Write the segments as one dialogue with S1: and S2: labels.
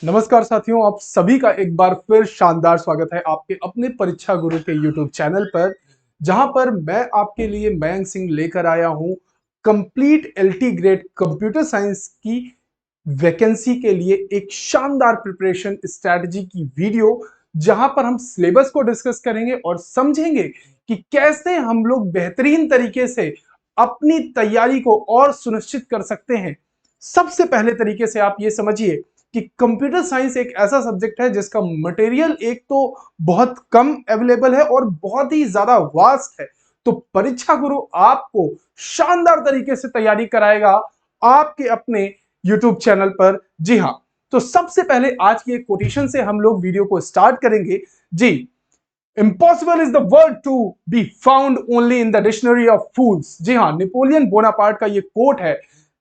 S1: नमस्कार साथियों, आप सभी का एक बार फिर शानदार स्वागत है आपके अपने परीक्षा गुरु के YouTube चैनल पर, जहां पर मैं आपके लिए मयंक सिंह लेकर आया हूं complete LT grade computer science की वैकेंसी के लिए एक शानदार प्रिपरेशन स्ट्रैटेजी की वीडियो, जहां पर हम सिलेबस को डिस्कस करेंगे और समझेंगे कि कैसे हम लोग बेहतरीन तरीके से अपनी तैयारी को और सुनिश्चित कर सकते हैं। सबसे पहले तरीके से आप ये समझिए कि कंप्यूटर साइंस एक ऐसा सब्जेक्ट है जिसका मटेरियल एक तो बहुत कम अवेलेबल है और बहुत ही ज्यादा वास्ट है। तो परीक्षा गुरु आपको शानदार तरीके से तैयारी कराएगा आपके अपने YouTube चैनल पर। जी हां, तो सबसे पहले आज की एक कोटेशन से हम लोग वीडियो को स्टार्ट करेंगे। जी, impossible is the word to be found only in the dictionary of fools. जी हां, नेपोलियन बोनापार्ट का ये कोट है।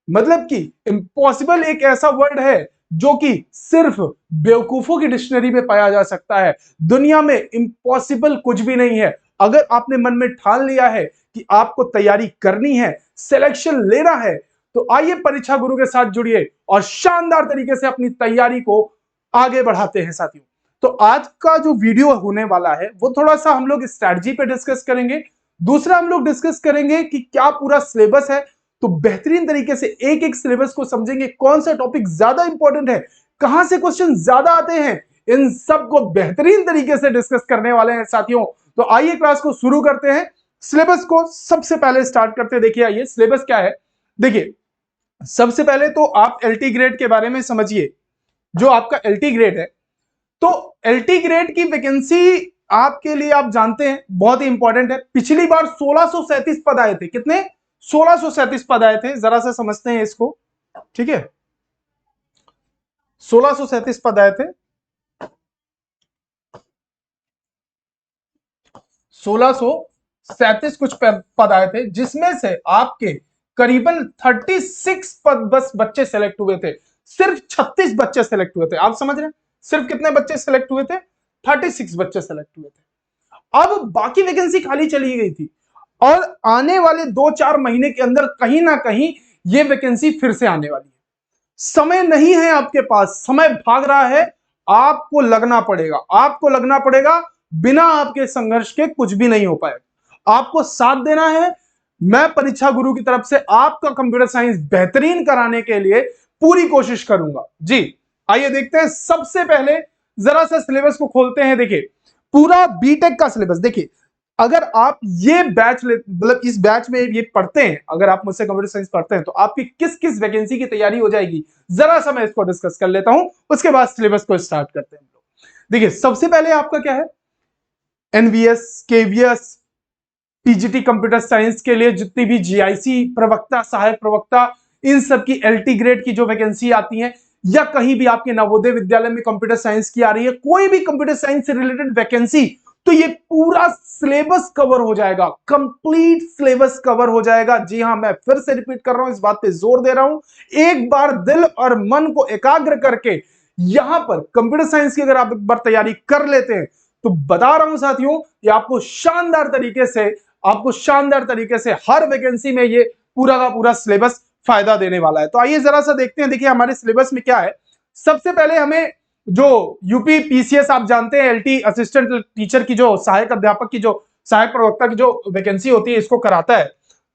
S1: मतलब कि इम्पॉसिबल एक ऐसा वर्ड है जो कि सिर्फ बेवकूफों की डिक्शनरी में पाया जा सकता है। दुनिया में इम्पॉसिबल कुछ भी नहीं है। अगर आपने मन में ठान लिया है कि आपको तैयारी करनी है, सिलेक्शन लेना है, तो आइए परीक्षा गुरु के साथ जुड़िए और शानदार तरीके से अपनी तैयारी को आगे बढ़ाते हैं साथियों। तो आज का जो वीडियो होने वाला है वो थोड़ा सा हम लोग स्ट्रैटेजी पे डिस्कस करेंगे। दूसरा हम लोग डिस्कस करेंगे कि क्या पूरा सिलेबस है, तो बेहतरीन तरीके से एक एक सिलेबस को समझेंगे, कौन सा टॉपिक ज्यादा इंपॉर्टेंट है, कहां से क्वेश्चन ज्यादा आते हैं, इन सब को बेहतरीन तरीके से डिस्कस करने वाले हैं साथियों। तो आइए क्लास को शुरू करते हैं। सिलेबस को सबसे पहले स्टार्ट करते हैं। देखिए, आइए सिलेबस क्या है। देखिए, सबसे पहले तो आप एलटी ग्रेड के बारे में समझिए। जो आपका एलटी ग्रेड है, तो एलटी ग्रेड की वैकेंसी आपके लिए आप जानते हैं बहुत ही इंपॉर्टेंट है। पिछली बार 1637 पद आए थे। कितने? 1637 पद आए थे। जरा सा समझते हैं इसको, ठीक है। 1637 पद आए थे। 1637 कुछ पद आए थे, जिसमें से आपके करीबन 36 पद बस बच्चे सेलेक्ट हुए थे। सिर्फ 36 बच्चे सेलेक्ट हुए थे। आप समझ रहे हैं? सिर्फ कितने बच्चे सेलेक्ट हुए थे? 36 बच्चे सेलेक्ट हुए थे। अब बाकी वैकेंसी खाली चली गई थी और आने वाले 2-4 महीने के अंदर कहीं ना कहीं ये वैकेंसी फिर से आने वाली है। समय नहीं है आपके पास, समय भाग रहा है। आपको लगना पड़ेगा, आपको लगना पड़ेगा। बिना आपके संघर्ष के कुछ भी नहीं हो पाएगा। आपको साथ देना है। मैं परीक्षा गुरु की तरफ से आपका कंप्यूटर साइंस बेहतरीन कराने के लिए पूरी कोशिश करूंगा। जी, आइए देखते हैं। सबसे पहले जरा सा सिलेबस को खोलते हैं। देखिए, पूरा बीटेक का सिलेबस देखिए। अगर आप ये बैच मतलब इस बैच में ये पढ़ते हैं, अगर आप मुझसे कंप्यूटर साइंस पढ़ते हैं, तो आपकी किस किस वैकेंसी की तैयारी हो जाएगी, जरा सा मैं इसको डिस्कस कर लेता हूं। उसके बाद सिलेबस को स्टार्ट करते हैं। देखिए, सबसे पहले आपका क्या है, NVS, KVS, PGT computer science के लिए जितनी भी जीआईसी प्रवक्ता, सहायक प्रवक्ता, इन सब की एलटी ग्रेड की जो वैकेंसी आती है, या कहीं भी आपके नवोदय विद्यालय में कंप्यूटर साइंस की आ रही है, कोई भी कंप्यूटर साइंस से रिलेटेड वैकेंसी, तो ये पूरा सिलेबस कवर हो जाएगा। कंप्लीट सिलेबस कवर हो जाएगा। जी हां, मैं फिर से रिपीट कर रहा हूं, इस बात पे जोर दे रहा हूं। एक बार दिल और मन को एकाग्र करके यहां पर कंप्यूटर साइंस की अगर आप एक बार तैयारी कर लेते हैं, तो बता रहा हूं साथियों, ये आपको शानदार तरीके से हर वैकेंसी में ये पूरा का पूरा सिलेबस फायदा देने वाला है। तो आइए जरा सा देखते हैं। देखिए, हमारे सिलेबस में क्या है। सबसे पहले हमें जो यूपी पीसीएस, आप जानते हैं, एलटी असिस्टेंट टीचर की जो सहायक अध्यापक की, जो सहायक प्रवक्ता की जो वैकेंसी होती है, इसको कराता है।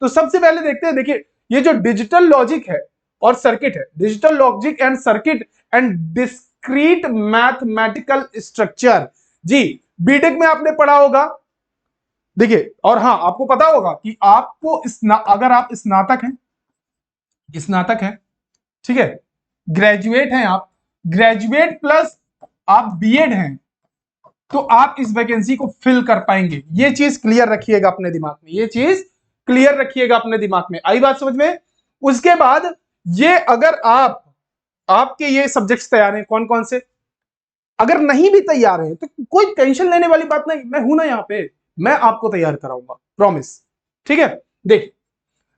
S1: तो सबसे पहले देखते हैं। देखिए, ये जो डिजिटल लॉजिक है और सर्किट है, digital logic and circuit and discrete mathematical structure. जी, बीटेक में आपने पढ़ा होगा। देखिए, और हां, आपको पता होगा कि आपको अगर आप स्नातक हैं, ठीक है, ग्रेजुएट हैं, आप ग्रेजुएट प्लस आप बीएड हैं, तो आप इस वैकेंसी को फिल कर पाएंगे। ये चीज क्लियर रखिएगा अपने दिमाग में, ये चीज क्लियर रखिएगा अपने दिमाग में। आई बात समझ में? उसके बाद ये अगर आपके ये सब्जेक्ट्स तैयार हैं, कौन कौन से, अगर नहीं भी तैयार हैं तो कोई टेंशन लेने वाली बात नहीं, मैं हूं ना यहां पे, मैं आपको तैयार कराऊंगा, प्रॉमिस। ठीक है, देख,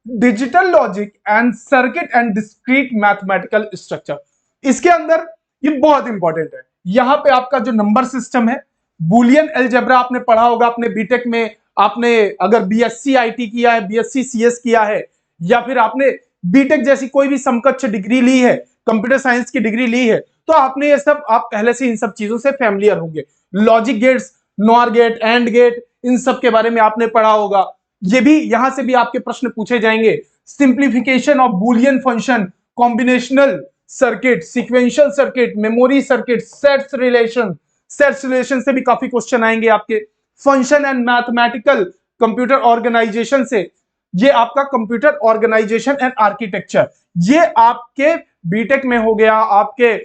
S1: digital logic and circuit and discrete mathematical structure, इसके अंदर ये बहुत इंपॉर्टेंट है। यहां पे आपका जो नंबर सिस्टम है, बुलियन अलजेब्रा आपने पढ़ा होगा अपने बीटेक में। आपने अगर बीएससी आईटी किया है, बीएससी सीएस किया है, या फिर आपने बीटेक जैसी कोई भी समकक्ष डिग्री ली है, कंप्यूटर साइंस की डिग्री ली है, तो तो आपने ये सब, आप पहले से इन सब चीजों से फैमिलियर होंगे। Logic gates, NOR gate, AND gate, इन सब के बारे में आपने पढ़ा होगा। ये भी, यहां से भी आपके प्रश्न पूछे जाएंगे। Simplification of Boolean function, combinational circuit, sequential circuit, memory circuit, sets relation से भी काफी क्वेश्चन आएंगे आपके। Function and mathematical computer organization से, ये आपका कंप्यूटर ऑर्गेनाइजेशन एंड आर्किटेक्चर, ये आपके बीटेक में हो गया, आपके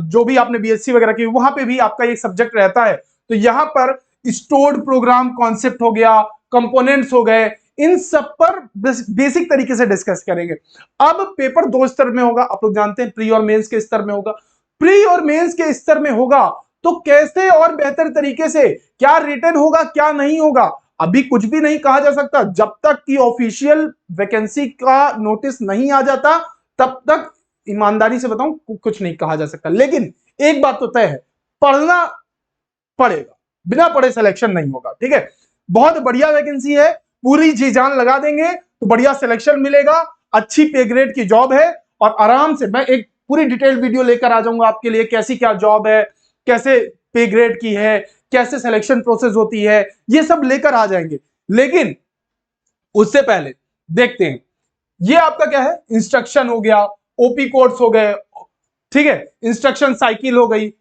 S1: जो भी आपने बीएससी वगैरह की वहां पे भी आपका ये सब्जेक्ट रहता है। तो यहां पर स्टोर्ड प्रोग्राम कॉन्सेप्ट हो गया, कंपोनेंट्स हो गए, इन सब पर बेसिक तरीके से डिस्कस करेंगे। अब पेपर दो स्तर में होगा, आप लोग जानते हैं, प्री और मेंस के स्तर में होगा। प्री और मेंस के स्तर में होगा तो कैसे और बेहतर तरीके से, क्या रिटर्न होगा क्या नहीं होगा, अभी कुछ भी नहीं कहा जा सकता। जब तक कि ऑफिशियल वैकेंसी का नोटिस नहीं आ जाता तब तक ईमानदारी से बताऊं कुछ नहीं कहा जा सकता। लेकिन एक बात तो तय है, पढ़ना पड़ेगा, बिना पढ़े सिलेक्शन नहीं होगा। ठीक है, बहुत बढ़िया वैकेंसी है, पूरी जी जान लगा देंगे तो बढ़िया सिलेक्शन मिलेगा, अच्छी पे ग्रेड की जॉब है, और आराम से मैं एक पूरी डिटेल वीडियो लेकर आ जाऊंगा आपके लिए, कैसी क्या जॉब है, कैसे पे ग्रेड की है, कैसे सिलेक्शन प्रोसेस होती है, ये सब लेकर आ जाएंगे। लेकिन उससे पहले देखते हैं, ये आपका क्या है, इंस्ट्रक्शन हो गया, ओपी कोड्स हो गए, ठीक है, इंस्ट्रक्शन साइकिल हो गई,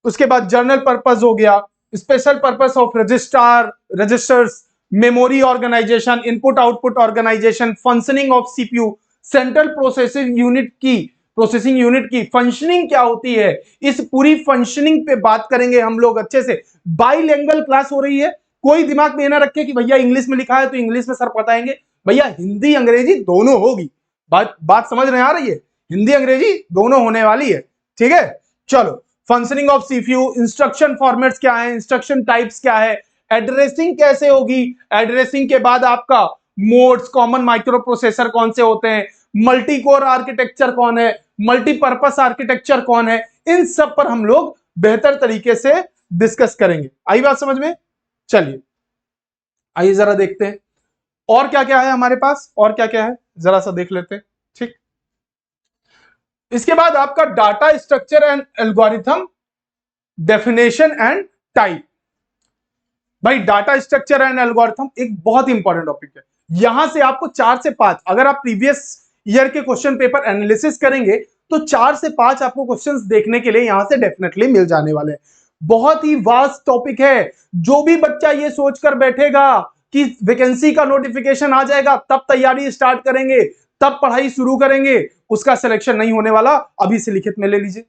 S1: उसके बाद जर्नल पर्पस हो गया, special purpose of registers, memory organization, input output organization, functioning of CPU, central processing unit की फंक्शनिंग क्या होती है, इस पूरी फंक्शनिंग पे बात करेंगे हम लोग अच्छे से। बाइलिंगुअल क्लास हो रही है, कोई दिमाग में ना रखे कि भैया इंग्लिश में लिखा है तो इंग्लिश में सर बताएंगे, भैया हिंदी अंग्रेजी दोनों होगी। बात समझ में आ रही है, हिंदी अंग्रेजी दोनों होने वाली है। ठीक है, चलो, functioning of CPU, instruction formats क्या है, इंस्ट्रक्शन टाइप्स क्या है, एड्रेसिंग कैसे होगी, एड्रेसिंग के बाद आपका मोड्स, कॉमन माइक्रो प्रोसेसर कौन से होते हैं, मल्टी कोर आर्किटेक्चर कौन है, मल्टीपर्पस आर्किटेक्चर कौन है, इन सब पर हम लोग बेहतर तरीके से डिस्कस करेंगे। आई बात समझ में? चलिए आइए जरा देखते हैं और क्या क्या है हमारे पास, और क्या क्या है जरा सा देख लेते हैं। ठीक, इसके बाद आपका data structure and algorithm, definition and type. भाई डाटा स्ट्रक्चर एंड एल्गोरिथम एक बहुत इंपॉर्टेंट टॉपिक है। यहां से आपको 4 से 5, अगर आप प्रीवियस ईयर के क्वेश्चन पेपर एनालिसिस करेंगे तो 4 से 5 आपको क्वेश्चंस देखने के लिए यहां से डेफिनेटली मिल जाने वाले हैं। बहुत ही वास्ट टॉपिक है। जो भी बच्चा ये सोचकर बैठेगा कि वैकेंसी का नोटिफिकेशन आ जाएगा तब तैयारी स्टार्ट करेंगे, तब पढ़ाई शुरू करेंगे, उसका सिलेक्शन नहीं होने वाला, अभी से लिखित में ले लीजिए।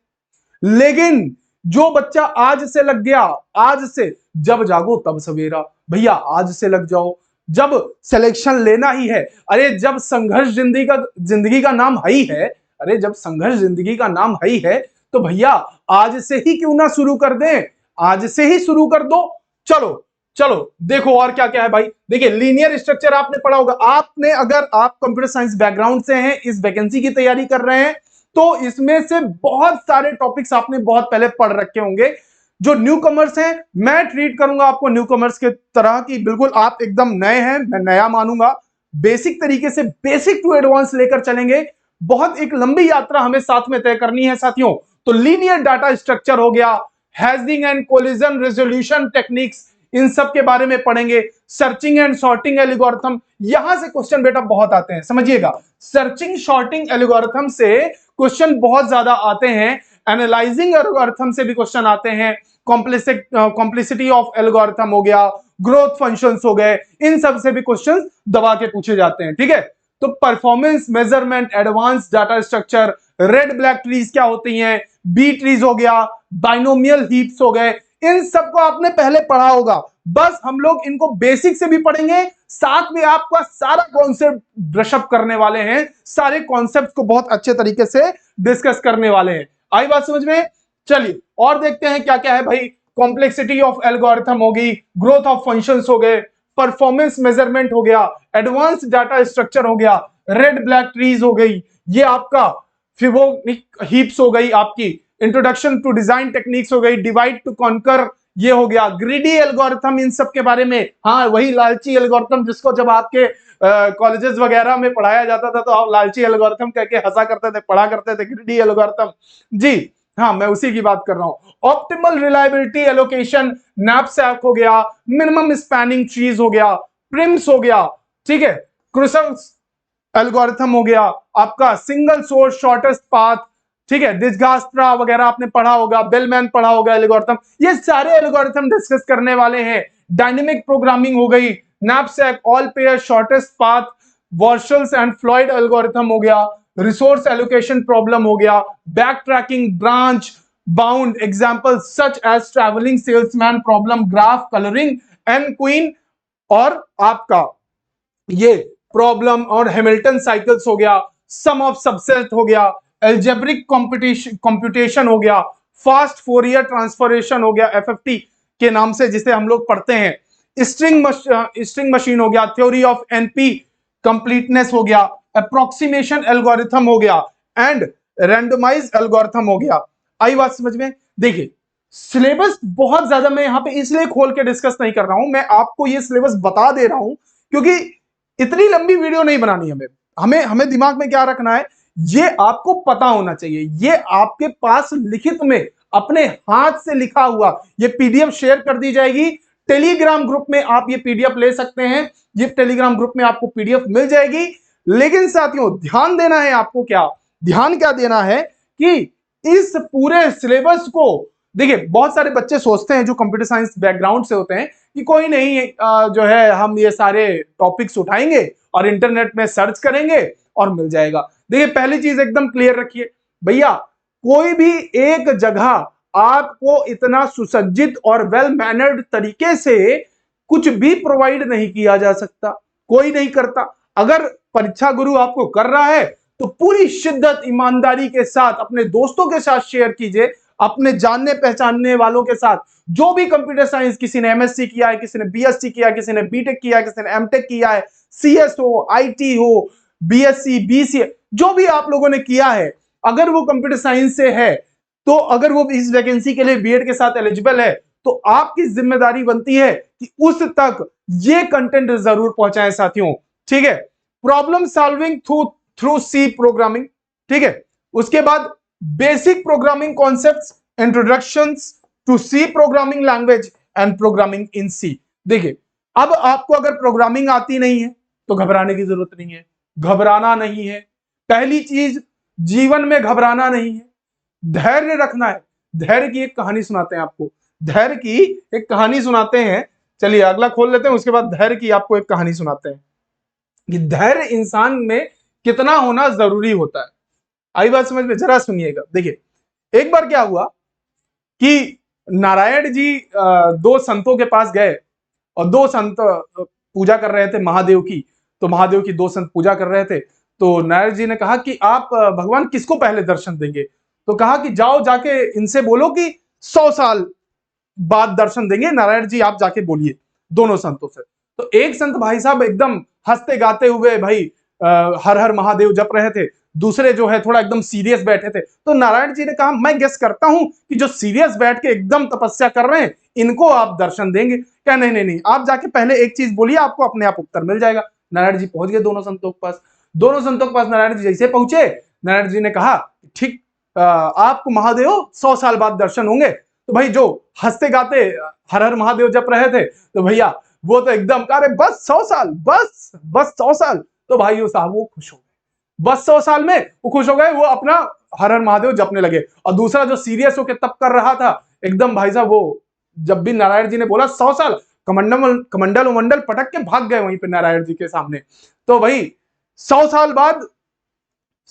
S1: लेकिन जो बच्चा आज से लग गया, आज से, जब जागो तब सवेरा, भैया आज से लग जाओ, जब सिलेक्शन लेना ही है, अरे जब संघर्ष जिंदगी का नाम है ही है, अरे जब संघर्ष जिंदगी का नाम है ही है तो भैया आज से ही क्यों ना शुरू कर दें, आज से ही शुरू कर दो। चलो चलो देखो और क्या क्या है भाई। देखिए लीनियर स्ट्रक्चर आपने पढ़ा होगा, आपने, अगर आप कंप्यूटर साइंस बैकग्राउंड से हैं, इस वैकेंसी की तैयारी कर रहे हैं, तो इसमें से बहुत सारे टॉपिक्स आपने बहुत पहले पढ़ रखे होंगे। जो न्यू कमर्स हैं, मैं ट्रीट करूंगा आपको न्यू कमर्स के तरह की, बिल्कुल आप एकदम नए हैं, मैं नया मानूंगा। बेसिक तरीके से, बेसिक टू एडवांस लेकर चलेंगे। बहुत एक लंबी यात्रा हमें साथ में तय करनी है साथियों। तो लीनियर डाटा स्ट्रक्चर हो गया, hashing and collision resolution techniques, इन सब के बारे में पढ़ेंगे। सर्चिंग एंड सॉर्टिंग एल्गोरिथम, यहां से क्वेश्चन बेटा बहुत आते हैं, समझिएगा। सर्चिंग सॉर्टिंग एल्गोरिथम से क्वेश्चन बहुत ज्यादा आते हैं। एनालाइजिंग एल्गोरिथम से भी क्वेश्चन आते हैं। कॉम्प्लेक्सिटी ऑफ एल्गोरिथम हो गया, ग्रोथ फंक्शंस हो गए, इन सब से भी क्वेश्चन दबा के पूछे जाते हैं। ठीक है, तो performance measurement, advance data structure, red black trees क्या होती हैं, बी ट्रीज हो गया, बाइनोमियल हीप्स हो गए, इन सबको आपने पहले पढ़ा होगा। बस हम लोग इनको बेसिक से भी पढ़ेंगे, साथ में आपका सारा कॉन्सेप्ट ब्रशअप करने वाले हैं, सारे कॉन्सेप्ट को बहुत अच्छे तरीके से डिस्कस करने वाले हैं। आई बात समझ में? चलिए और देखते हैं क्या क्या है भाई। कॉम्प्लेक्सिटी ऑफ एल्गोरिथम होगी, ग्रोथ ऑफ फंक्शंस हो गए, परफॉर्मेंस मेजरमेंट हो गया, एडवांस डाटा स्ट्रक्चर हो गया, रेड ब्लैक ट्रीज हो गई, ये आपका फिबोनाची हीप्स हो गई, आपकी इंट्रोडक्शन टू डिजाइन टेक्निक्स हो गई, डिवाइड टू कॉन्कर ये हो गया, ग्रीडी एल्गोरिथम, इन सब के बारे में। हाँ, वही लालची एल्गोरिथम जिसको जब आपके कॉलेजेस वगैरह में पढ़ाया जाता था तो आप लालची एल्गोरिथम कह के हंसा करते थे, पढ़ा करते थे, ग्रीडी एल्गोरिथम जी। हाँ, मैं उसी की बात कर रहा हूं। ऑप्टिमल रिलायबिलिटी एलोकेशन नैपसैक हो गया, मिनिमम स्पैनिंग ट्रीज हो गया, प्रिम्स हो गया, ठीक है, क्रूसल्स एल्गोरिथम हो गया, आपका सिंगल सोर्स शॉर्टेस्ट पाथ, ठीक है, डिजगास्ट्रा वगैरह आपने पढ़ा होगा, बेलमैन पढ़ा होगा एल्गोरिथम, ये सारे एल्गोरिथम डिस्कस करने वाले हैं। डायनेमिक प्रोग्रामिंग हो गई, knapsack, all pair shortest path, Warshall's and Floyd algorithm हो गया, रिसोर्स एलोकेशन प्रॉब्लम हो गया, backtracking, branch bound example such as travelling salesman problem, graph colouring and queen, और आपका ये प्रॉब्लम और हैमिल्टन साइकिल्स हो गया, सम ऑफ सबसेट हो गया, एल्जेब्रिक कंप्यूटेशन हो गया, फास्ट फोरियर ट्रांसफॉर्मेशन हो गया, एफएफटी के नाम से जिसे हम लोग पढ़ते हैं, स्ट्रिंग मशीन हो गया, थ्योरी ऑफ एनपी कंप्लीटनेस हो गया, अप्रोक्सीमेशन एल्गोरिथम हो गया, एंड रैंडमाइज एल्गोरिथम हो गया। आई बात समझ में? देखिए, सिलेबस बहुत ज्यादा मैं यहां पे इसलिए खोल के डिस्कस नहीं कर रहा हूं, मैं आपको ये सिलेबस बता दे रहा हूं क्योंकि इतनी लंबी वीडियो नहीं बनानी हमें हमें हमें दिमाग में क्या रखना है, ये आपको पता होना चाहिए, ये आपके पास लिखित में अपने हाथ से लिखा हुआ ये पीडीएफ शेयर कर दी जाएगी। टेलीग्राम ग्रुप में आप ये पीडीएफ ले सकते हैं, ये टेलीग्राम ग्रुप में आपको पीडीएफ मिल जाएगी। लेकिन साथियों, ध्यान देना है आपको, ध्यान क्या देना है कि इस पूरे सिलेबस को, देखिए बहुत सारे बच्चे सोचते हैं जो कंप्यूटर साइंस बैकग्राउंड से होते हैं कि कोई नहीं, जो है हम ये सारे टॉपिक्स उठाएंगे और इंटरनेट में सर्च करेंगे और मिल जाएगा। देखिए, पहली चीज एकदम क्लियर रखिए भैया, कोई भी एक जगह आपको इतना सुसज्जित और वेल मैनर्ड तरीके से कुछ भी प्रोवाइड नहीं किया जा सकता, कोई नहीं करता। अगर परीक्षा गुरु आपको कर रहा है तो पूरी शिद्दत ईमानदारी के साथ अपने दोस्तों के साथ शेयर कीजिए, अपने जानने पहचानने वालों के साथ। जो भी कंप्यूटर साइंस, किसी ने एमएससी किया है, किसी ने बीएससी किया है, किसी ने बीटेक किया है, किसी ने एमटेक किया है, सीएस हो, आईटी हो, बीएससी, बीसीए, जो भी आप लोगों ने किया है, अगर वो कंप्यूटर साइंस से है तो अगर वो इस वैकेंसी के लिए बीएड के साथ एलिजिबल है तो आपकी जिम्मेदारी बनती है कि उस तक ये कंटेंट जरूर पहुंचाएं साथियों, ठीक है। Problem solving through C programming, ठीक है। उसके बाद basic programming concepts, introductions to C programming language and programming in C. देखिए, अब आपको अगर प्रोग्रामिंग आती नहीं है तो घबराने की जरूरत नहीं है, घबराना नहीं है। पहली चीज, जीवन में घबराना नहीं है, धैर्य रखना है। धैर्य की एक कहानी सुनाते हैं आपको, धैर्य की एक कहानी सुनाते हैं। चलिए अगला खोल लेते हैं, उसके बाद धैर्य की आपको एक कहानी सुनाते हैं कि धैर्य इंसान में कितना होना जरूरी होता है। आई बात समझ में? जरा सुनिएगा। देखिए, एक बार क्या हुआ कि नारायण जी दो संतों के पास गए और दो संत पूजा कर रहे थे महादेव की। तो महादेव की दो संत पूजा कर रहे थे, तो नारायण जी ने कहा कि आप भगवान किसको पहले दर्शन देंगे? तो कहा कि जाओ जाके इनसे बोलो कि 100 साल बाद दर्शन देंगे। नारायण जी आप जाके बोलिए दोनों संतों से। तो एक संत भाई साहब एकदम हंसते गाते हुए भाई हर हर महादेव जप रहे थे, दूसरे जो है थोड़ा एकदम सीरियस बैठे थे। तो नारायण जी ने कहा, मैं गेस करता हूं कि जो सीरियस बैठ के एकदम तपस्या कर रहे हैं इनको आप दर्शन देंगे। क्या? नहीं नहीं नहीं, आप जाके पहले एक चीज बोलिए, आपको अपने आप उत्तर मिल जाएगा। नारायण जी पहुंच गए दोनों संतों के पास। दोनों संतों के पास नारायण जी जैसे पहुंचे, नारायण जी ने कहा, ठीक, आपको महादेव 100 साल बाद दर्शन होंगे। तो भाई जो हंसते गाते हर हर महादेव जप रहे थे, तो भैया वो तो एकदम अरे बस 100 साल, बस 100 साल। तो भाई वो साहब वो खुश हो गए, बस 100 साल में वो खुश हो गए, वो अपना हर हर महादेव जपने लगे। और दूसरा जो सीरियस होकर तप कर रहा था, एकदम भाई साहब वो जब भी नारायण जी ने बोला 100 साल, कमंडल उमंडल पटक के भाग गए वहीं पे नारायण जी के सामने। तो भाई 100 साल बाद,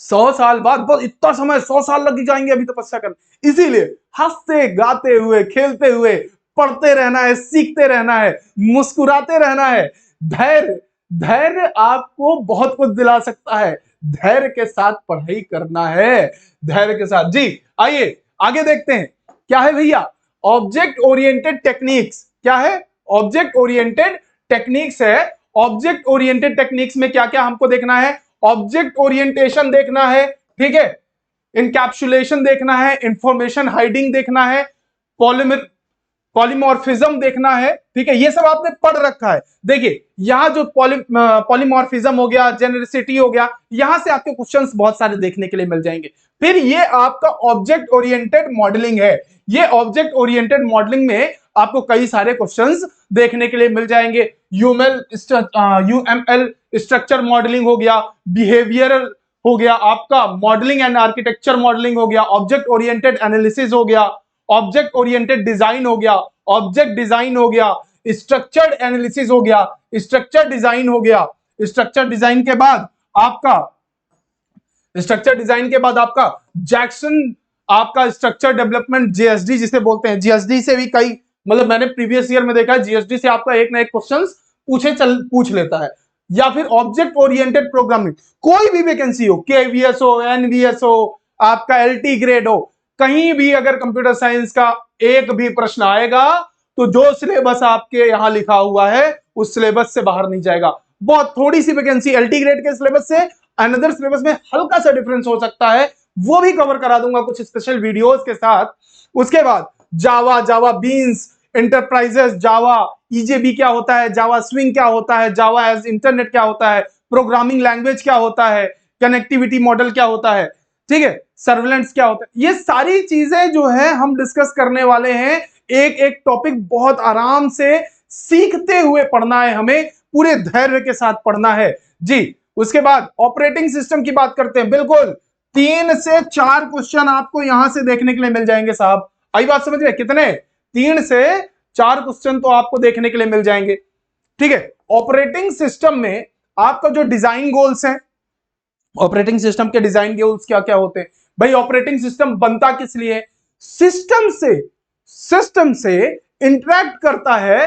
S1: 100 साल बाद, बस इतना समय, 100 साल लग जाएंगे अभी तपस्या करने। इसीलिए हंसते गाते हुए, खेलते हुए पढ़ते रहना है, सीखते रहना है, मुस्कुराते रहना है। धैर्य, धैर्य आपको बहुत कुछ दिला सकता है। धैर्य के साथ पढ़ाई करना है, धैर्य के साथ। जी आइए आगे देखते हैं क्या है भैया। Object oriented techniques. क्या है? ऑब्जेक्ट ओरिएंटेड टेक्निक्स है। ऑब्जेक्ट ओरिएंटेड टेक्निक्स में क्या क्या हमको देखना है? ऑब्जेक्ट ओरिएंटेशन देखना है, ठीक है, इनकैप्सुलेशन देखना है, इंफॉर्मेशन हाइडिंग देखना है, पॉलीमॉर्फिज्म देखना है, ठीक है, ये सब आपने पढ़ रखा है। देखिए यहां जो पॉलीमॉर्फिज्म हो गया, जेनेरिसिटी हो गया, यहां से आपके क्वेश्चंस बहुत सारे देखने के लिए मिल जाएंगे। फिर ये आपका ऑब्जेक्ट ओरिएंटेड मॉडलिंग है। ये ऑब्जेक्ट ओरिएंटेड मॉडलिंग में आपको कई सारे क्वेश्चंस देखने के लिए मिल जाएंगे। यूएमएल स्ट्रक्चर मॉडलिंग हो गया, बिहेवियरल हो गया, आपका मॉडलिंग एंड आर्किटेक्चर मॉडलिंग हो गया, ऑब्जेक्ट ओरिएंटेड एनालिसिस हो गया, ऑब्जेक्ट ओरिएंटेड डिजाइन हो गया, ऑब्जेक्ट डिजाइन हो गया, स्ट्रक्चर्ड एनालिसिस हो गया, स्ट्रक्चर डिजाइन हो गया। स्ट्रक्चर डिजाइन के बाद आपका जैक्सन आपका स्ट्रक्चर डेवलपमेंट जीएसडी जिसे बोलते हैं। जीएसडी से भी कई मतलब मैंने प्रीवियस ईयर में देखा है जीएसडी से आपका एक ना एक क्वेश्चन पूछ लेता है। या फिर ऑब्जेक्ट ओरिएंटेड प्रोग्रामिंग, कोई भी वैकेंसी हो, केवीएस हो, एनवीएस हो, आपका एलटी ग्रेड हो, कहीं भी अगर कंप्यूटर साइंस का एक भी प्रश्न आएगा तो जो सिलेबस आपके यहां लिखा हुआ है उस सिलेबस से बाहर नहीं जाएगा। बहुत थोड़ी सी वैकेंसी एलटी ग्रेड के सिलेबस से अनदर सिलेबस में हल्का सा डिफरेंस हो सकता है, वो भी कवर करा दूंगा कुछ स्पेशल वीडियोस के साथ। उसके बाद जावा बीन्स इंटरप्राइजेस, जावा ईजेबी क्या होता है, जावा स्विंग क्या होता है, जावा एज इंटरनेट क्या होता है, प्रोग्रामिंग लैंग्वेज क्या होता है, कनेक्टिविटी मॉडल क्या होता है, ठीक है, सर्वेलेंस क्या होता है, ये सारी चीजें जो है हम डिस्कस करने वाले हैं। एक एक टॉपिक बहुत आराम से सीखते हुए पढ़ना है, हमें पूरे धैर्य के साथ पढ़ना है जी। उसके बाद ऑपरेटिंग सिस्टम की बात करते हैं। बिल्कुल 3 से 4 क्वेश्चन आपको यहां से देखने के लिए मिल जाएंगे साहब। आई बात समझ में? कितने? 3 से 4 क्वेश्चन तो आपको देखने के लिए मिल जाएंगे, ठीक है। ऑपरेटिंग सिस्टम में आपका जो डिजाइन गोल्स हैं, ऑपरेटिंग सिस्टम के डिजाइन गोल्स क्या क्या होते हैं भाई? ऑपरेटिंग सिस्टम बनता किस लिए? सिस्टम से इंटरेक्ट करता है,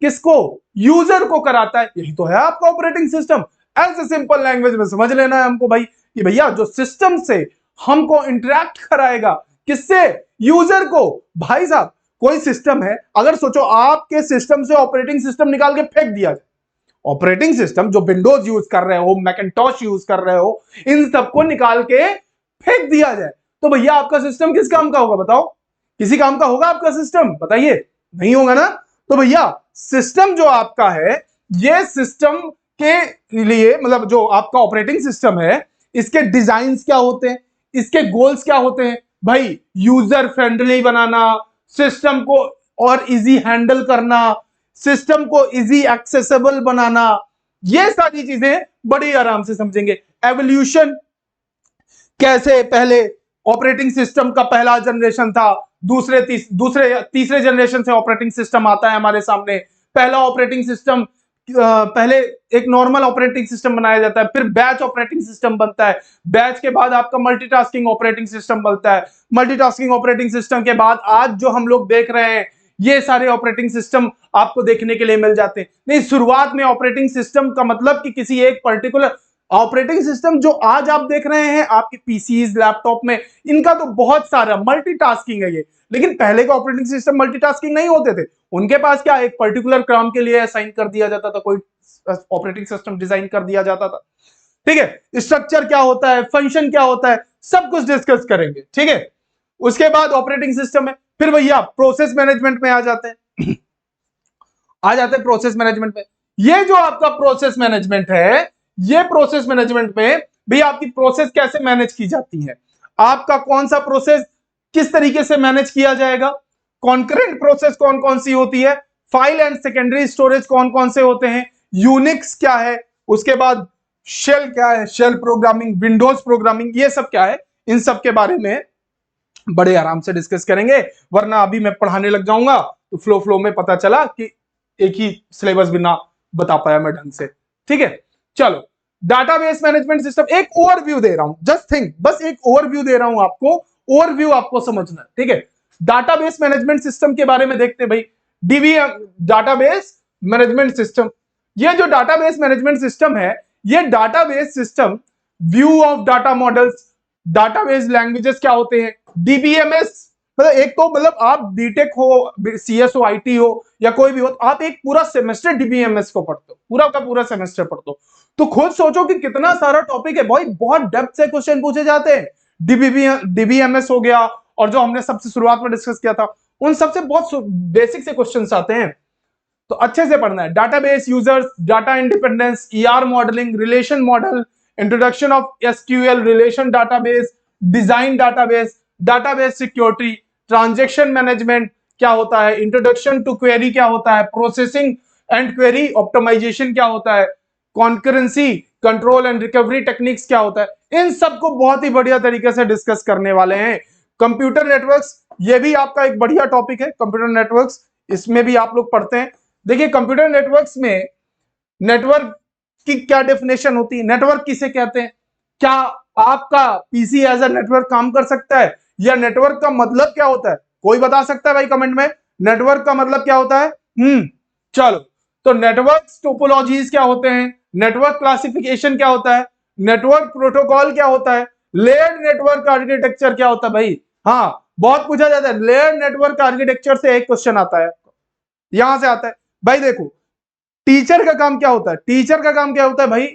S1: किसको? यूजर को कराता है, यही तो है आपका ऑपरेटिंग सिस्टम। ऐसे सिंपल लैंग्वेज में समझ लेना है हमको भाई कि भैया जो सिस्टम से हमको इंटरेक्ट कराएगा, किससे? यूजर को। भाई साहब कोई सिस्टम है, अगर सोचो आपके सिस्टम से ऑपरेटिंग सिस्टम निकाल के फेंक दिया जाए, ऑपरेटिंग सिस्टम जो विंडोज यूज कर रहे हो, मैकिन्टॉश यूज कर रहे हो, इन सबको निकाल के फेंक दिया जाए, तो भैया आपका सिस्टम किस काम का होगा बताओ? किसी काम का होगा आपका सिस्टम? बताइए, नहीं होगा ना। तो भैया सिस्टम जो आपका है, ये सिस्टम के लिए मतलब जो आपका ऑपरेटिंग सिस्टम है, इसके डिजाइन क्या होते हैं, इसके गोल्स क्या होते हैं भाई? यूजर फ्रेंडली बनाना, सिस्टम को और इजी हैंडल करना, सिस्टम को इजी एक्सेसिबल बनाना, ये सारी चीजें बड़ी आराम से समझेंगे। एवोल्यूशन कैसे पहले ऑपरेटिंग सिस्टम का पहला जनरेशन था, तीसरे जनरेशन से ऑपरेटिंग सिस्टम आता है हमारे सामने। पहला ऑपरेटिंग सिस्टम पहले एक नॉर्मल ऑपरेटिंग सिस्टम बनाया जाता है, फिर बैच ऑपरेटिंग सिस्टम बनता है, बैच के बाद आपका मल्टीटास्किंग ऑपरेटिंग सिस्टम बनता है, मल्टीटास्किंग ऑपरेटिंग सिस्टम के बाद आज जो हम लोग देख रहे हैं, ये सारे ऑपरेटिंग सिस्टम आपको देखने के लिए मिल जाते हैं। नहीं, शुरुआत में ऑपरेटिंग सिस्टम का मतलब कि किसी एक पर्टिकुलर ऑपरेटिंग सिस्टम जो आज आप देख रहे हैं आपके पीसीज लैपटॉप में, इनका तो बहुत सारा मल्टीटास्किंग है ये। लेकिन पहले का ऑपरेटिंग सिस्टम मल्टीटास्किंग नहीं होते थे, उनके पास क्या एक पर्टिकुलर काम के लिए असाइन कर दिया जाता था, कोई ऑपरेटिंग सिस्टम डिजाइन कर दिया जाता था, ठीक है। स्ट्रक्चर क्या होता है, फंक्शन क्या होता है, सब कुछ डिस्कस करेंगे, ठीक है। उसके बाद ऑपरेटिंग सिस्टम है, फिर भैया प्रोसेस मैनेजमेंट में आ जाते हैं प्रोसेस मैनेजमेंट में। ये जो आपका प्रोसेस मैनेजमेंट है, ये प्रोसेस मैनेजमेंट में भी आपकी प्रोसेस कैसे मैनेज की जाती है, आपका कौन सा प्रोसेस किस तरीके से मैनेज किया जाएगा, कॉन्करेंट प्रोसेस कौन कौन सी होती है, फाइल एंड सेकेंडरी स्टोरेज कौन कौन से होते हैं, यूनिक्स क्या है, उसके बाद शेल क्या है, शेल प्रोग्रामिंग, विंडोज प्रोग्रामिंग, ये सब क्या है, इन सब के बारे में बड़े आराम से डिस्कस करेंगे। वरना अभी मैं पढ़ाने लग जाऊंगा तो फ्लो में पता चला कि एक ही सिलेबस भी ना बता पाया मैं ढंग से, ठीक है। चलो, डाटाबेस मैनेजमेंट सिस्टम, एक ओवरव्यू दे रहा हूं, जस्ट थिंक, बस एक ओवरव्यू दे रहा हूं आपको, ओवरव्यू आपको समझना है, ठीक है। डाटाबेस मैनेजमेंट सिस्टम के बारे में देखते हैं भाई। डीबीएम डाटाबेस मैनेजमेंट सिस्टम, ये जो डाटाबेस मैनेजमेंट सिस्टम है, ये database system view of data models, database languages क्या होते हैं, डीबीएमएस, मतलब एक तो मतलब आप बीटेक हो, सीएसओ आईटी हो या कोई भी हो, तो आप एक पूरा सेमेस्टर डीबीएमएस को पढ़ते हो, पूरा का पूरा सेमेस्टर पढ़ते हो, तो खुद सोचो कि कितना सारा टॉपिक है भाई, बहुत डेप्थ से क्वेश्चन पूछे जाते हैं। डीबीएमएस हो गया, और जो हमने सबसे शुरुआत में डिस्कस किया था उन सबसे बहुत बेसिक से क्वेश्चंस आते हैं, तो अच्छे से पढ़ना है। Database users, data independence, ER modelling, relation model, introduction of SQL, relation database, design database, database security, transaction management क्या होता है, इंट्रोडक्शन टू क्वेरी क्या होता है, प्रोसेसिंग एंड क्वेरी ऑप्टिमाइजेशन क्या होता है, concurrency control and recovery techniques क्या होता है, इन सबको बहुत ही बढ़िया तरीके से डिस्कस करने वाले हैं। कंप्यूटर नेटवर्क्स, ये भी आपका एक बढ़िया टॉपिक है, कंप्यूटर नेटवर्क्स, इसमें भी आप लोग पढ़ते हैं। देखिए कंप्यूटर नेटवर्क्स में नेटवर्क की क्या डेफिनेशन होती है, नेटवर्क किसे कहते हैं, क्या आपका पीसी एज अ नेटवर्क काम कर सकता है, या नेटवर्क का मतलब क्या होता है, कोई बता सकता है भाई कमेंट में, नेटवर्क का मतलब क्या होता है? चलो, तो नेटवर्क टोपोलॉजीज क्या होते हैं, नेटवर्क क्लासिफिकेशन क्या होता है, नेटवर्क प्रोटोकॉल क्या होता है, लेयर्ड नेटवर्क आर्किटेक्चर क्या होता है भाई। हाँ, बहुत पूछा जाता है, लेयर्ड नेटवर्क आर्किटेक्चर से एक क्वेश्चन आता है, यहां से आता है भाई। देखो टीचर का काम क्या होता है, टीचर का काम क्या होता है भाई,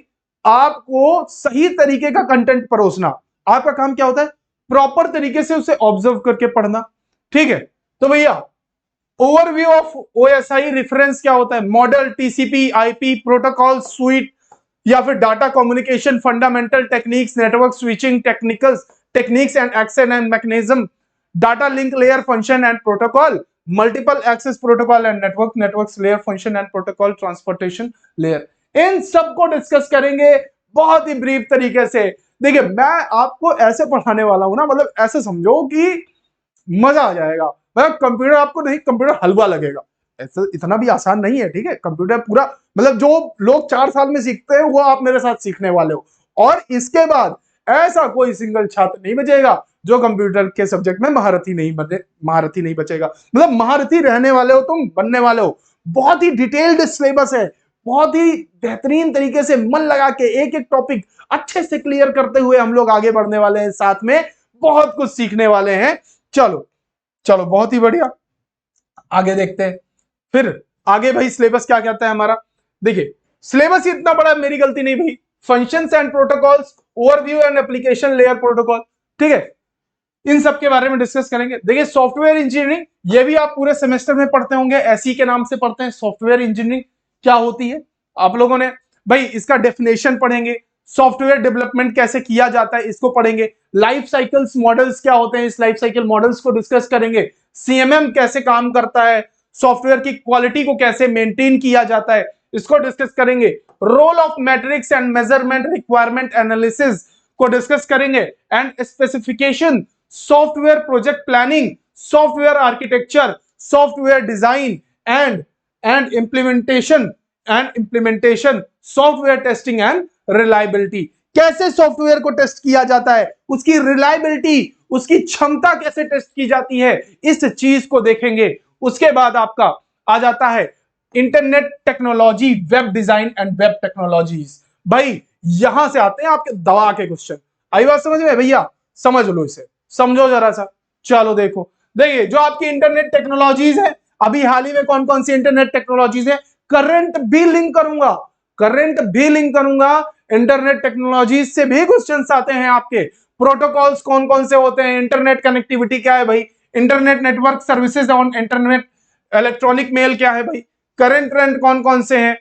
S1: आपको सही तरीके का कंटेंट परोसना, आपका काम क्या होता है, प्रॉपर तरीके से उसे ऑब्जर्व करके पढ़ना, ठीक है। तो भैया ओवरव्यू ऑफ ओएसआई रेफरेंस क्या होता है, model, TCP, IP protocol suite, या फिर data communication fundamental techniques, network switching technicals techniques and action and mechanism, data link layer function and protocol, multiple access protocol and network layer function and protocol transportation layer, इन सबको discuss करेंगे बहुत ही brief तरीके से। देखिए मैं आपको ऐसे पढ़ाने वाला हूं ना, मतलब ऐसे समझो कि मजा आ जाएगा। मतलब कंप्यूटर आपको नहीं, कंप्यूटर हलवा लगेगा, ऐसा इतना भी आसान नहीं है, ठीक है। कंप्यूटर पूरा, मतलब जो लोग 4 साल में सीखते हैं वो आप मेरे साथ सीखने वाले हो, और इसके बाद ऐसा कोई सिंगल छात्र नहीं बचेगा जो कंप्यूटर के सब्जेक्ट में महारथी नहीं बचेगा, मतलब महारथी रहने वाले हो तुम, बनने वाले हो। बहुत ही डिटेल्ड सिलेबस है, बहुत ही बेहतरीन तरीके से मन लगा के एक एक टॉपिक अच्छे से क्लियर करते हुए हम लोग आगे बढ़ने वाले हैं, साथ में बहुत कुछ सीखने वाले हैं। चलो चलो, बहुत ही बढ़िया, आगे देखते हैं। फिर आगे भाई सिलेबस क्या कहता है हमारा, देखिए सिलेबस इतना बड़ा मेरी गलती नहीं भाई। Functions and protocols, overview and application layer protocol, ठीक है, इन सब के बारे में डिस्कस करेंगे। देखिए सॉफ्टवेयर इंजीनियरिंग, ये भी आप पूरे सेमेस्टर में पढ़ते होंगे, एसई के नाम से पढ़ते हैं। सॉफ्टवेयर इंजीनियरिंग क्या होती है आप लोगों ने भाई, इसका डेफिनेशन पढ़ेंगे, सॉफ्टवेयर डेवलपमेंट कैसे किया जाता है इसको पढ़ेंगे, लाइफ साइकिल्स मॉडल्स क्या होते हैं, इस लाइफ साइकिल मॉडल्स को डिस्कस करेंगे, सीएमएम कैसे काम करता है, सॉफ्टवेयर की क्वालिटी को कैसे मेंटेन किया जाता है इसको डिस्कस करेंगे, role of metrics and measurement requirement analysis को डिस्कस करेंगे, and specification, software project planning, software architecture, software design and implementation, software testing and reliability, कैसे सॉफ्टवेयर को टेस्ट किया जाता है, उसकी रिलायबिलिटी, उसकी क्षमता कैसे टेस्ट की जाती है, इस चीज को देखेंगे। उसके बाद आपका आ जाता है internet technology, web design and web technologies. भाई यहां से आते हैं आपके दवा के क्वेश्चन, आई बात समझ में भैया, समझ लो इसे, समझो जरा सा। चलो देखो, देखिए जो आपकी इंटरनेट टेक्नोलॉजीज है, अभी हाल ही में कौन कौन सी इंटरनेट टेक्नोलॉजीज है, करंट भी लिंक करूंगा, करंट भी लिंक करूंगा, इंटरनेट टेक्नोलॉजीज से भी क्वेश्चंस आते हैं आपके। प्रोटोकॉल्स कौन कौन से होते हैं, इंटरनेट कनेक्टिविटी क्या है भाई, internet network services on internet, electronic mail क्या है भाई, करंट ट्रेंड कौन कौन से हैं,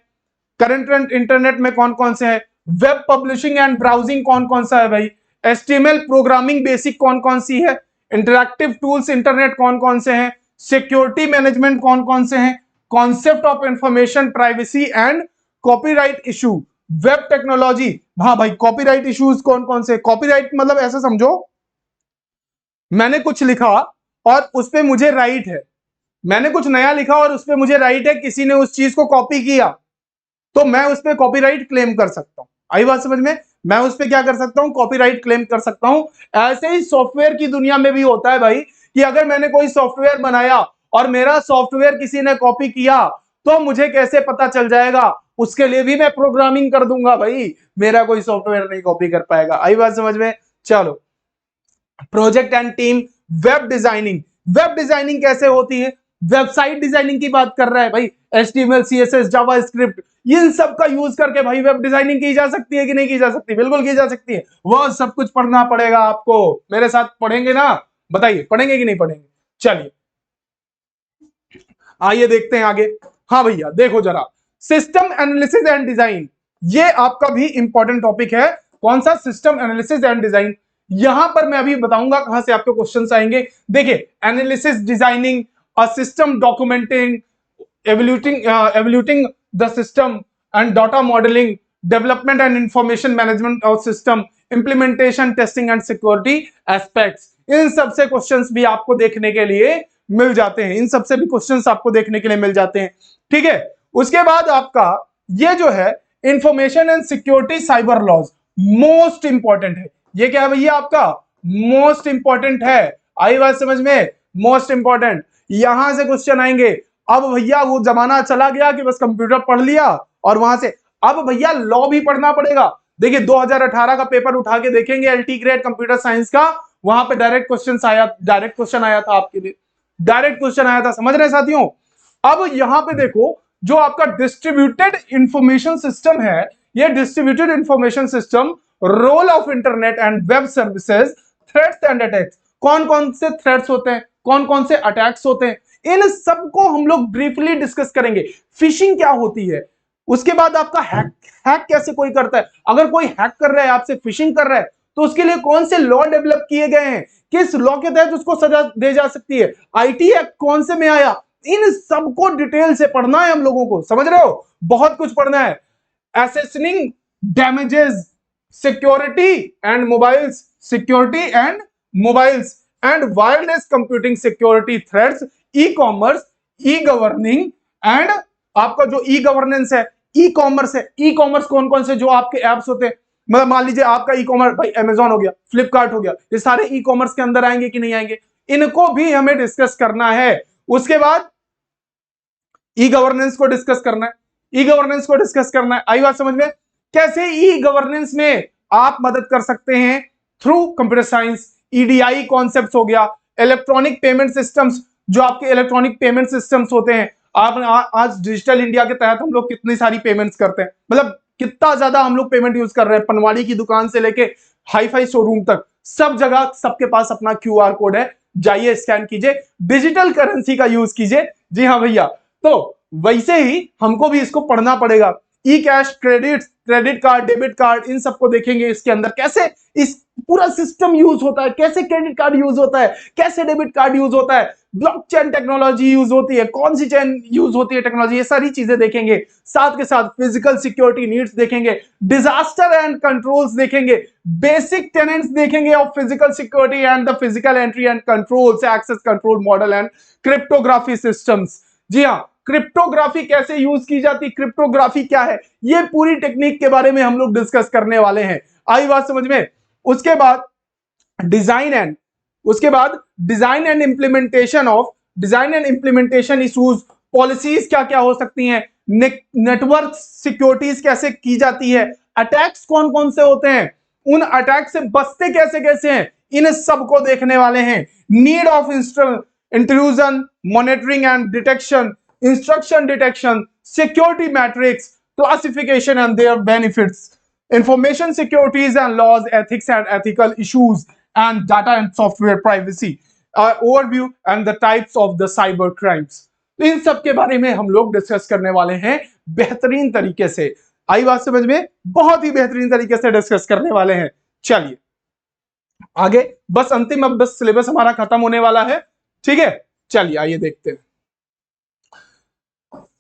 S1: करंट ट्रेंड इंटरनेट में कौन कौन से हैं, वेब पब्लिशिंग एंड ब्राउजिंग कौन कौन सा है भाई, एचटीएमएल प्रोग्रामिंग बेसिक कौन कौन सी है, इंटरैक्टिव टूल्स इंटरनेट कौन कौन से हैं, सिक्योरिटी मैनेजमेंट कौन कौन से हैं, concept of information privacy and copyright issue, web technology. हाँ भाई, कॉपीराइट इश्यूज कौन कौन से, कॉपीराइट मतलब ऐसा समझो मैंने कुछ लिखा और उस पे मुझे राइट है, मैंने कुछ नया लिखा और उस पे मुझे राइट है, किसी ने उस चीज को कॉपी किया तो मैं उस पे कॉपीराइट क्लेम कर सकता हूं। आई बात समझ में, मैं उस पे क्या कर सकता हूं, कॉपीराइट क्लेम कर सकता हूं। ऐसे ही सॉफ्टवेयर की दुनिया में भी होता है भाई, कि अगर मैंने कोई सॉफ्टवेयर बनाया और मेरा सॉफ्टवेयर किसी ने कॉपी किया तो मुझे कैसे पता चल जाएगा, उसके लिए भी मैं प्रोग्रामिंग कर दूंगा भाई, मेरा कोई सॉफ्टवेयर नहीं कॉपी कर पाएगा। आई बात समझ में। चलो, project and team, web designing, web designing कैसे होती है, वेबसाइट डिजाइनिंग की बात कर रहा है भाई, HTML CSS जावास्क्रिप्ट, इन सब का यूज करके भाई वेब डिजाइनिंग की जा सकती है कि नहीं की जा सकती, बिल्कुल की जा सकती है। वो सब कुछ पढ़ना पड़ेगा आपको, मेरे साथ पढ़ेंगे ना, बताइए पढ़ेंगे कि नहीं पढ़ेंगे। चलिए आइए देखते हैं आगे। हाँ भैया देखो जरा, सिस्टम एनालिसिस एंड डिजाइन, ये आपका भी इंपॉर्टेंट टॉपिक है। कौन सा? System analysis and design. यहां पर मैं अभी बताऊंगा कहां से आपके क्वेश्चंस आएंगे। देखिए, analysis, designing a system, documenting, evaluating the system and data modeling, development and information management of system, implementation, testing and security aspects। इन सबसे क्वेश्चंस भी आपको देखने के लिए मिल जाते हैं, इन सबसे भी क्वेश्चंस आपको देखने के लिए मिल जाते हैं। ठीक है, उसके बाद आपका ये जो है information and security cyber laws, most important है। ये क्या है भैया? आपका मोस्ट इंपॉर्टेंट है। आई बात समझ में? Most important. यहां से क्वेश्चन आएंगे। अब भैया वो जमाना चला गया कि बस कंप्यूटर पढ़ लिया और वहां से, अब भैया लॉ भी पढ़ना पड़ेगा। देखिए 2018 का पेपर उठा के देखेंगे एलटी ग्रेड कंप्यूटर साइंस का, वहां पे डायरेक्ट क्वेश्चन आया था आपके लिए, डायरेक्ट क्वेश्चन आया था। समझ रहे साथियों? अब यहां पे देखो, जो आपका डिस्ट्रीब्यूटेड इंफॉर्मेशन सिस्टम है, ये distributed information system, role of internet and web services, threats and attacks. कौन कौन से थ्रेट्स होते हैं, कौन कौन से अटैक्स होते हैं, इन सबको हम लोग ब्रीफली डिस्कस करेंगे। फिशिंग क्या होती है, उसके बाद आपका हैक कैसे कोई करता है, अगर कोई हैक कर रहा है, आपसे फिशिंग कर रहा है, तो उसके लिए कौन से लॉ डेवलप किए गए हैं, किस लॉ के तहत उसको सजा दे जा सकती है, आईटी एक्ट कौन से में आया, इन सबको डिटेल से पढ़ना है हम लोगों को। समझ रहे हो? बहुत कुछ पढ़ना है। Assessing damages, security and mobiles, security and mobiles and wireless computing security threats, e commerce, e governing and आपका जो ई गवर्नेंस है, ई कॉमर्स है। ई कॉमर्स कौन कौन से जो आपके एप्स होते हैं, मतलब मान लीजिए आपका ई कॉमर्स भाई अमेजॉन हो गया, फ्लिपकार्ट हो गया, ये सारे ई कॉमर्स के अंदर आएंगे कि नहीं आएंगे, इनको भी हमें डिस्कस करना है। उसके बाद ई गवर्नेंस को डिस्कस करना है, ई गवर्नेंस को डिस्कस करना है। आई बात समझ में? कैसे ई गवर्नेंस में आप मदद कर सकते हैं through computer science. EDI concept हो गया, इलेक्ट्रॉनिक पेमेंट सिस्टम्स, जो आपके इलेक्ट्रॉनिक पेमेंट सिस्टम्स होते हैं। आप आज डिजिटल इंडिया के तहत हम लोग कितनी सारी पेमेंट्स करते हैं, मतलब कितना ज्यादा हम लोग पेमेंट यूज कर रहे हैं, पनवाड़ी की दुकान से लेके हाई फाई शोरूम तक, सब जगह सबके पास अपना क्यूआर कोड है, जाइए स्कैन कीजिए, डिजिटल करेंसी का यूज कीजिए। जी हाँ भैया, तो वैसे ही हमको भी इसको पढ़ना पड़ेगा। E cash, credit card, debit card, इन सबको देखेंगे इसके अंदर कैसे इस पूरा सिस्टम यूज होता है, कैसे क्रेडिट कार्ड यूज होता है, कैसे डेबिट कार्ड यूज होता है, ब्लॉकचेन टेक्नोलॉजी यूज होती है, कौन सी चेन यूज होती है टेक्नोलॉजी, ये सारी चीजें देखेंगे। साथ के साथ फिजिकल सिक्योरिटी नीड्स देखेंगे, डिजास्टर एंड कंट्रोल्स देखेंगे, बेसिक टेनेंट्स देखेंगे of physical security and the physical entry and controls, access control model and cryptography systems. जी हाँ, क्रिप्टोग्राफी कैसे यूज की जाती, क्रिप्टोग्राफी क्या है, ये पूरी टेक्निक के बारे में हम लोग डिस्कस करने वाले हैं। आई बात समझ में? उसके बाद design and implementation issues, policies क्या क्या हो सकती हैं, नेटवर्क सिक्योरिटीज कैसे की जाती है, अटैक्स कौन कौन से होते हैं, उन अटैक से बचते कैसे कैसे हैं, इन सबको देखने वाले हैं। Need of intrusion, monitoring and detection, instruction detection, security metrics, classification and their benefits, information securities and laws, ethics and ethical issues, and data and software privacy, overview and the types of the cyber crimes। तो इन सब के बारे में हम लोग discuss करने वाले हैं बेहतरीन तरीके से। आई बात समझ में? बहुत ही बेहतरीन तरीके से डिस्कस करने वाले हैं। चलिए आगे, बस अंतिम, अब बस सिलेबस हमारा खत्म होने वाला है। ठीक है, चलिए आइए देखते हैं।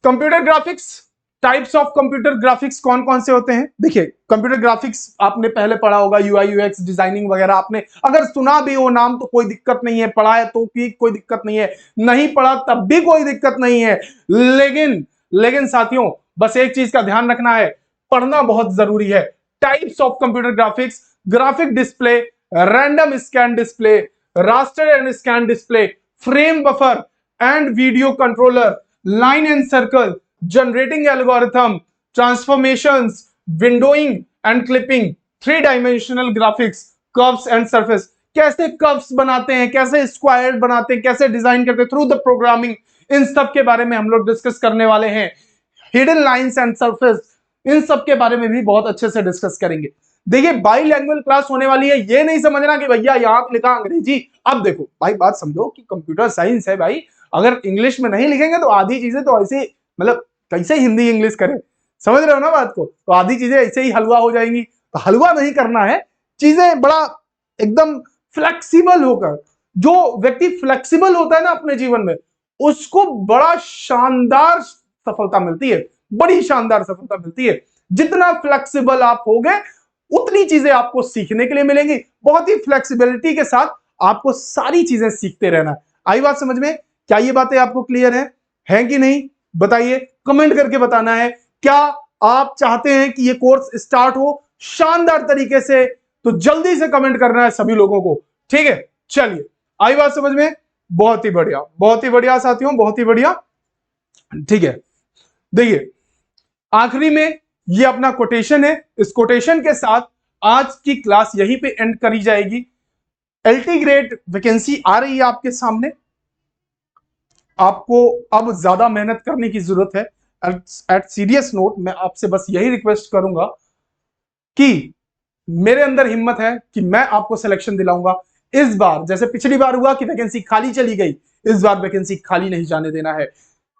S1: Computer graphics, types of computer graphics कौन कौन से होते हैं। देखिए कंप्यूटर ग्राफिक्स आपने पहले पढ़ा होगा, यूआई यूएक्स डिजाइनिंग वगैरह आपने अगर सुना भी हो नाम तो कोई दिक्कत नहीं है, पढ़ा है तो भी कोई दिक्कत नहीं है, नहीं पढ़ा तब भी कोई दिक्कत नहीं है। लेकिन साथियों बस एक चीज का ध्यान रखना है, पढ़ना बहुत जरूरी है। Types of computer graphics, graphic display, random scan display, raster and scan display, frame buffer and video controller, line and circle, generating algorithm, transformations, windowing and clipping, 3-dimensional graphics, curves and surface, कैसे curves बनाते हैं, कैसे square बनाते हैं, कैसे design करते हैं through the programming, इन सब के बारे में हम लोग डिस्कस करने वाले हैं। हिडन लाइंस एंड सरफेस, इन सब के बारे में भी बहुत अच्छे से डिस्कस करेंगे। देखिए बाईलैंग्वेज क्लास होने वाली है, ये नहीं समझना कि भैया यहाँ लिखा अंग्रेजी। अब देखो भाई बात समझो कि कंप्यूटर साइंस है भाई, अगर इंग्लिश में नहीं लिखेंगे तो आधी चीजें तो ऐसे मतलब कैसे हिंदी इंग्लिश करें, समझ रहे हो ना बात को। तो आधी चीजें ऐसे ही हलवा हो जाएंगी। तो हलवा नहीं करना है, चीजें बड़ा एकदम फ्लेक्सिबल होकर, जो व्यक्ति फ्लेक्सिबल होता है ना अपने जीवन में, उसको बड़ा शानदार सफलता मिलती है, बड़ी शानदार सफलता मिलती है। जितना फ्लेक्सिबल आप होगे उतनी चीजें आपको सीखने के लिए मिलेंगी। बहुत ही फ्लेक्सिबिलिटी के साथ आपको सारी चीजें सीखते रहना। आई बात समझ में? क्या ये बातें आपको क्लियर है कि नहीं? बताइए, कमेंट करके बताना है। क्या आप चाहते हैं कि ये कोर्स स्टार्ट हो शानदार तरीके से? तो जल्दी से कमेंट करना है सभी लोगों को, ठीक है। चलिए, आई बात समझ में? बहुत ही बढ़िया साथियों, बहुत ही बढ़िया। ठीक है, देखिए आखिरी में ये अपना कोटेशन है। इस कोटेशन के साथ आज की क्लास यहीं पे एंड करी जाएगी। एलटी ग्रेड वैकेंसी आ रही है आपके सामने, आपको अब ज्यादा मेहनत करने की जरूरत है। एट सीरियस नोट, मैं आपसे बस यही रिक्वेस्ट करूंगा कि मेरे अंदर हिम्मत है कि मैं आपको सिलेक्शन दिलाऊंगा। इस बार जैसे पिछली बार हुआ कि वैकेंसी खाली चली गई, इस बार वैकेंसी खाली नहीं जाने देना है।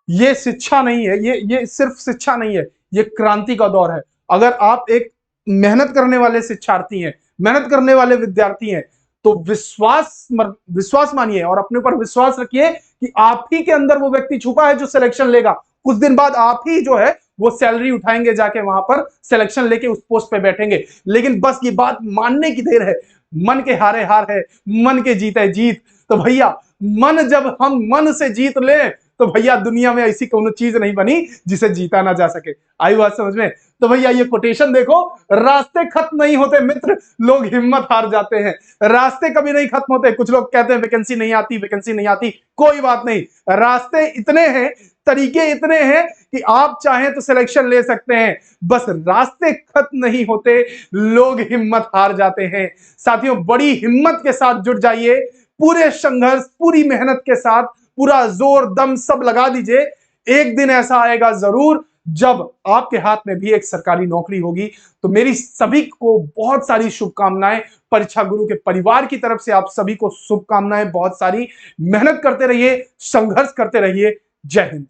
S1: ये शिक्षा नहीं है, ये सिर्फ शिक्षा नहीं है, ये क्रांति का दौर है। अगर आप एक मेहनत करने वाले शिक्षार्थी हैं, मेहनत करने वाले विद्यार्थी हैं, तो विश्वास मानिए और अपने ऊपर विश्वास रखिए कि आप ही के अंदर वो व्यक्ति छुपा है जो सिलेक्शन लेगा। कुछ दिन बाद आप ही जो है वो सैलरी उठाएंगे, जाके वहां पर सिलेक्शन लेके उस पोस्ट पे बैठेंगे। लेकिन बस ये बात मानने की देर है। मन के हारे हार है, मन के जीते जीत। तो भैया मन जब हम मन से जीत ले तो भैया दुनिया में ऐसी कोई चीज नहीं बनी जिसे जीता ना जा सके। आई बात समझ में? तो भैया ये कोटेशन देखो, रास्ते खत्म नहीं होते मित्र, लोग हिम्मत हार जाते हैं। रास्ते कभी नहीं खत्म होते। कुछ लोग कहते हैं वैकेंसी नहीं आती, वैकेंसी नहीं आती। कोई बात नहीं, रास्ते इतने हैं, तरीके इतने हैं कि आप चाहें तो सिलेक्शन ले सकते हैं। बस रास्ते खत्म नहीं होते, लोग हिम्मत हार जाते हैं। साथियों, बड़ी हिम्मत के साथ जुट जाइए, पूरे संघर्ष, पूरी मेहनत के साथ पूरा जोर दम सब लगा दीजिए। एक दिन ऐसा आएगा जरूर जब आपके हाथ में भी एक सरकारी नौकरी होगी। तो मेरी सभी को बहुत सारी शुभकामनाएं, परीक्षा गुरु के परिवार की तरफ से आप सभी को शुभकामनाएं बहुत सारी। मेहनत करते रहिए, संघर्ष करते रहिए। जय हिंद।